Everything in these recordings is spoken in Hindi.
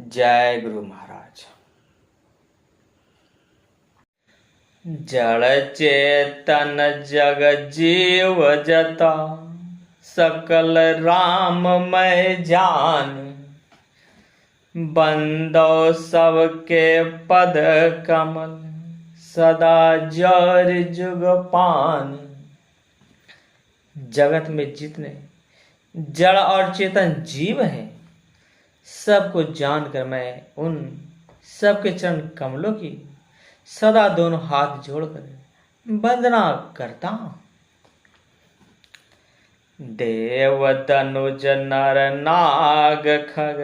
जय गुरु महाराज। जड़ चेतन जग जीव जता, सकल राममय जान। बंदो सबके पद कमल, सदा जर जुग पान। जगत में जितने जड़ और चेतन जीव हैं, सबको जानकर मैं उन सबके चरण कमलों की सदा दोनों हाथ जोड़कर वंदना करता हूं। देव तनुज नर नाग खग,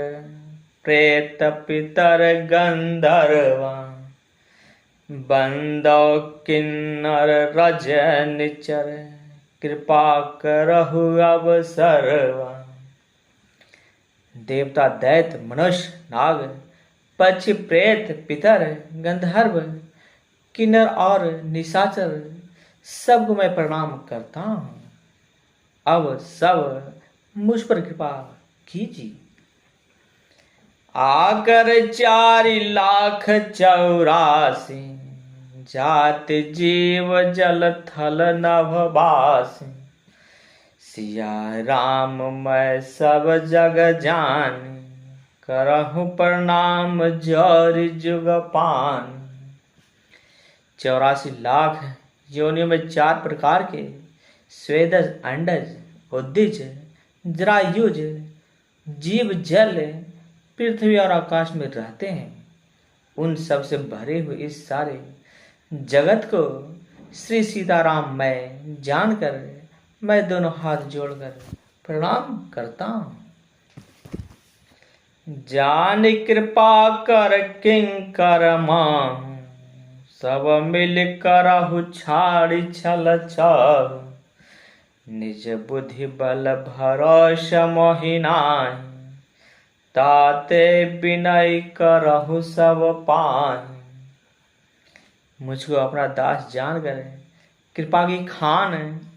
प्रेत पितर गंधर्व। बंदो किन्नर रज निचर, कृपा करहु अब सर्वा। देवता दैत्य मनुष्य नाग पक्षी प्रेत पितर गंधर्व किन्नर और निशाचर सबको मैं प्रणाम करता हूँ। अब सब मुझ पर कृपा कीजिए। आकर 4,84,00,000 जाति जीव जल थल नभ बासी। सिया राम मैं सब जग जान, करहु प्रणाम जौर जुग पान। 84 लाख योनियों में 4 प्रकार के स्वेदज, अंडज, उद्दिज, जरायुज जीव जल, पृथ्वी और आकाश में रहते हैं। उन सब से भरे हुए इस सारे जगत को श्री सीताराम मैं जानकर मैं दोनों हाथ जोड़कर प्रणाम करता हूं। जान कृपा कर किंकर माहु, सब मिल करहु छाड़ी छल छाहु। निज बुद्धि बल भरोसा मोहि नाहि, ताते विनय करहु सब पाहि। मुझको अपना दास जानकर कृपा की खान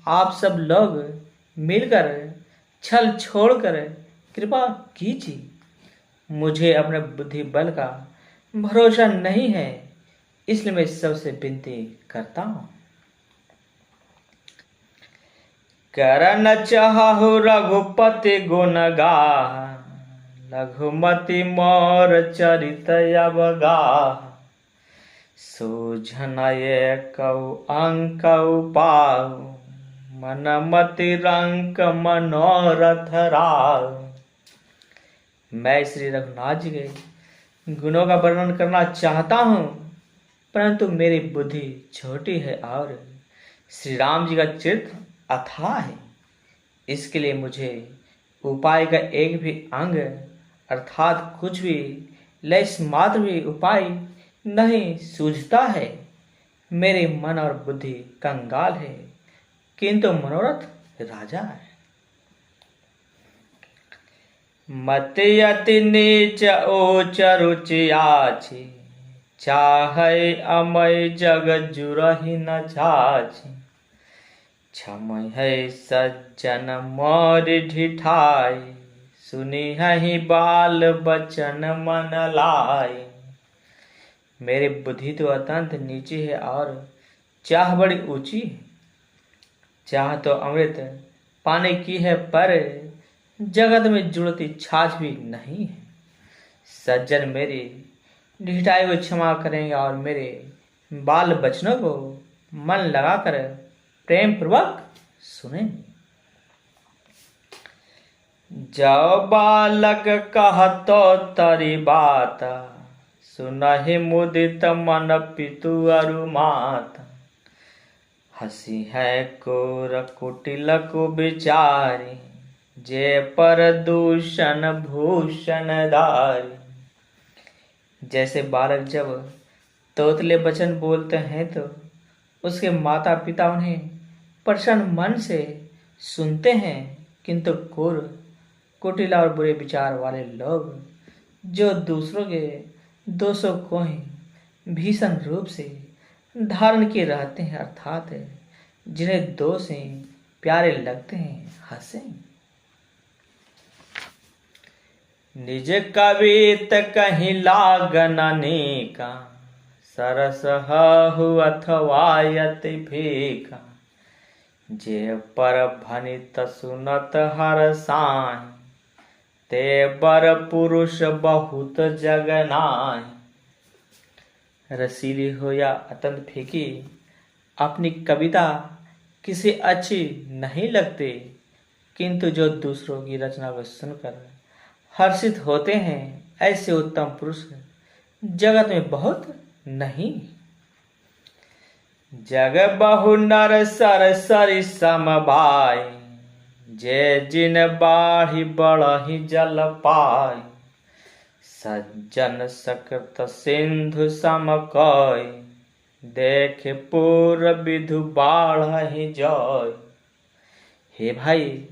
आप सब लोग मिलकर छल छोड़कर कृपा कीजिए। मुझे अपने बुद्धि बल का भरोसा नहीं है, इसलिए मैं सबसे विनती करता हूँ। करन चाहु रघुपति गुण गाह, लघुमति मोर चरित अवगाह। सूझन एकौ अंक पाहु, मन मति रंक मनोरथ राहु। मैं श्री रघुनाथ जी के गुणों का वर्णन करना चाहता हूँ, परंतु मेरी बुद्धि छोटी है और श्री राम जी का चरित्र अथाह है। इसके लिए मुझे उपाय का एक भी अंग अर्थात कुछ भी लेश मात्र भी उपाय नहीं सूझता है। मेरे मन और बुद्धि कंगाल है, किंतु मनोरथ राजा है। मति अति नीच ऊच रुचि आछि, चाहे अमय जग जुरहि न छाछि। क्षमय है सज्जन मोर ढिठाई, सुनी है बाल बचन मन लाई। मेरी बुद्धि तो अत्यंत नीची है और चाह बड़ी ऊंची है। चाह तो अमृत पाने की है, पर जगत में जुड़ती छाछ भी नहीं है। सज्जन मेरी ढिठाई को क्षमा करेंगे और मेरे बाल बचनों को मन लगाकर प्रेम पूर्वक सुने। जो बालक कहतो तरी बात, सुनहि मुदित मन पितु अरु माता। हसी है कोर कुटिल को बिचारी, जे पर दूषण भूषण धारी। जैसे बालक जब तोतले वचन बोलते हैं तो उसके माता पिता उन्हें प्रसन्न मन से सुनते हैं, किंतु क्रूर कुटिल और बुरे विचार वाले लोग जो दूसरों के दोषों को ही भीषण रूप से धारण किए रहते हैं, अर्थात जिन्हें दोष ही प्यारे लगते हैं, हंसे। निज कवित कहीं लागन अनेका, सरस हहु अथवा यति फीका। जे पर भनित सुनत हर साहि, ते बर पुरुष बहुत जग नाहि। रसीली हो या अत्यंत फीकी, अपनी कविता किसी अच्छी नहीं लगती, किंतु जो दूसरों की रचना को सुनकर हर्षित होते हैं, ऐसे उत्तम पुरुष जगत में बहुत नहीं। जग बहु नर सर सरि सम भाई, जे जिन बाढ़ी बढ़ही जल पाई। सज्जन सकृत सिंधु सम कई, देख पूर विधु बाढ़हि जय। हे भाई,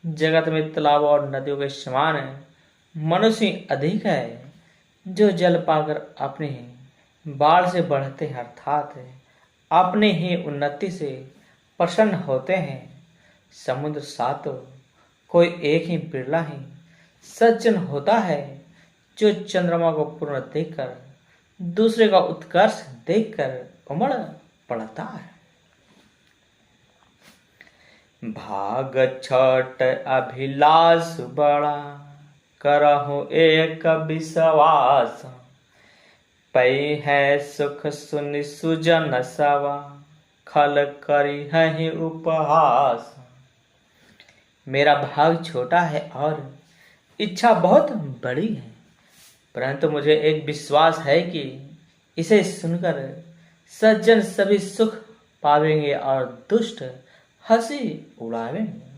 जगत में तालाब और नदियों के समान मनुष्य अधिक है, जो जल पाकर अपने ही बाढ़ से बढ़ते हैं, अर्थात अपने ही उन्नति से प्रसन्न होते हैं। समुद्र सातो कोई एक ही बिरला ही सज्जन होता है, जो चंद्रमा को पूर्ण देखकर दूसरे का उत्कर्ष देखकर उमड़ पड़ता है। भाग छठ अभिलाष बड़ा, करहु एक विश्वास। पै है सुख सुनि सुजन सवा, खल करी है उपहास। मेरा भाग छोटा है और इच्छा बहुत बड़ी है, परंतु मुझे एक विश्वास है कि इसे सुनकर सज्जन सभी सुख पावेंगे और दुष्ट हंसी उड़ावेंगे।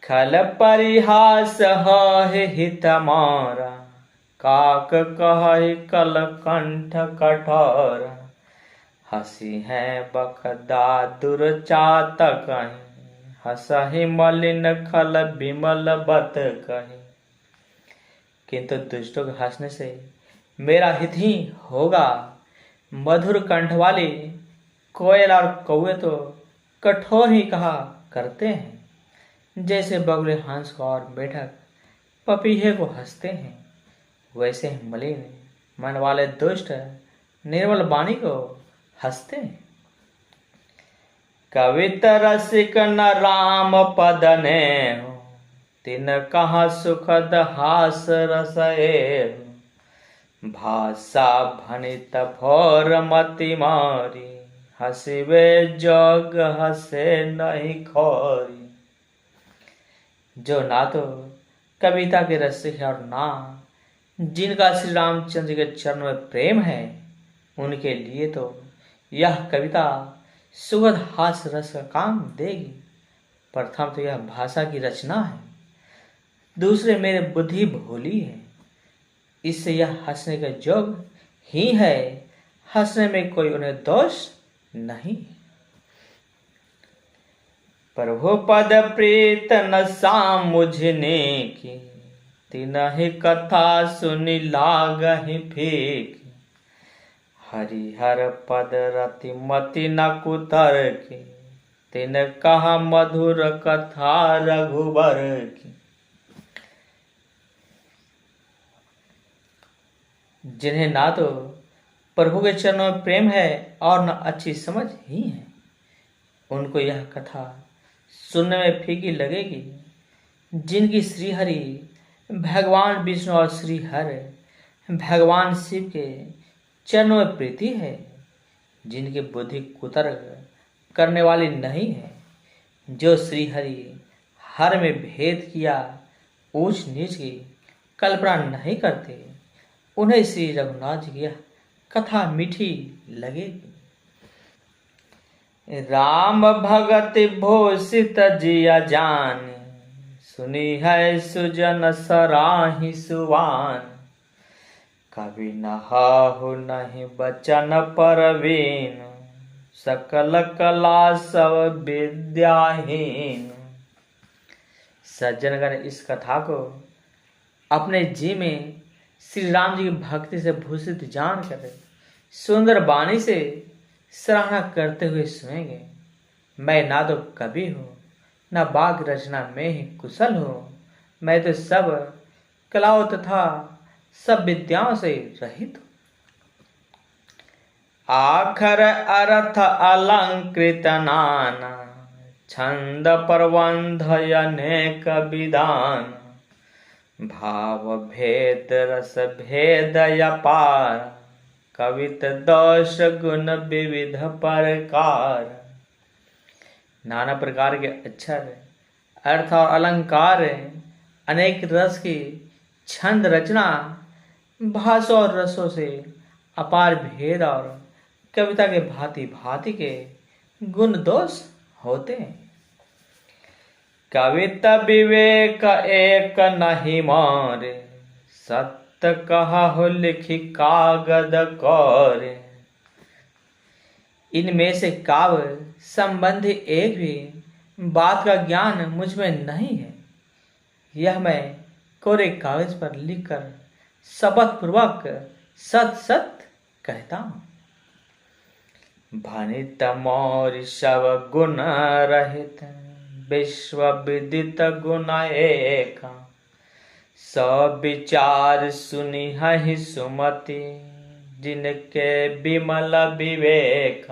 खल परिहास है हित मारा, काक कहे कल कंठ कठोर। हसी है बखदा दुर्चातक, हसहि मलिन खल विमल बत कही। किंतु दुष्टों के हंसने से मेरा हित ही होगा। मधुर कंठ वाले कोयल और कौवे तो कठोर ही कहा करते हैं, जैसे बगुले हंस को और मेढक पपीहे को हंसते हैं, वैसे ही मलिन मन वाले दुष्ट निर्मल वाणी को हंसते हैं। कवित रसिक न राम पद नेहु, तिन कहाँ सुखद हास रसए। भाषा भनित भोर मति मारी, हसिवे जोग हसे नहीं खोरी। जो ना तो कविता के रसिक है और ना जिनका श्री रामचंद्र के चरणों में प्रेम है, उनके लिए तो यह कविता सुगध हास रस का काम देगी। प्रथम तो यह भाषा की रचना है, दूसरे मेरे बुद्धि भोली है, इससे यह हंसने के जोग ही है। हंसने में कोई उन्हें दोष नहीं। प्रभु पद प्रीत न साम मुझने की, तिनहि कथा सुनि लागहि फीकी। हरिहर पद रति मति न कुतर की, तिन कहा मधुर कथा रघुबर की। जिन्हें ना तो प्रभु के चरणों में प्रेम है और न अच्छी समझ ही है, उनको यह कथा सुनने में फीकी लगेगी। जिनकी श्रीहरि भगवान विष्णु और श्री हरि भगवान शिव के चरणों में प्रीति है, जिनकी बुद्धि कुतर्क करने वाली नहीं है, जो श्री हरि हर में भेद किया ऊंच नीच की कल्पना नहीं करते, उन्हें श्री रघुनाथ जी की कथा मीठी लगेगी। राम भगत भूषित जिया जान, सुनी है सुजन सराही सुवान। कवि नहाहु नहीं बचन परवीन, सकल कला सब विद्याहीन। सज्जनगण इस कथा को अपने जी में श्री राम जी की भक्ति से भूषित जानकर सुंदर वाणी से सराहना करते हुए सुनेंगे। मैं ना तो कवि हूँ, न बाग रचना में ही कुशल हूँ, मैं तो सब कलाओं तथा सब विद्याओं से रहित हूँ। आखर अर्थ अलंकृत नाना, छंद प्रबंध अनेक विधान, भाव भेद रस भेद अपार, कवित दोष गुण विविध प्रकार। नाना प्रकार के अक्षर, अर्थ और अलंकार, अनेक रस की छंद रचना, भाषा और रसों से अपार भेद और कविता के भांति भांति के गुण दोष होते हैं। कविता विवेक एक नहीं मारे, सत्य कहा हो लिखी कागद कौरे। इनमें से काव्य संबंधी एक भी बात का ज्ञान मुझ में नहीं है। यह मैं कोरे कागज पर लिखकर शपथ पूर्वक सत सत कहता हूँ। भनित मोर सब गुण रहित, विश्व विदित गुण एक, सब विचार सुनी है सुमति, जिनके विमल विवेक।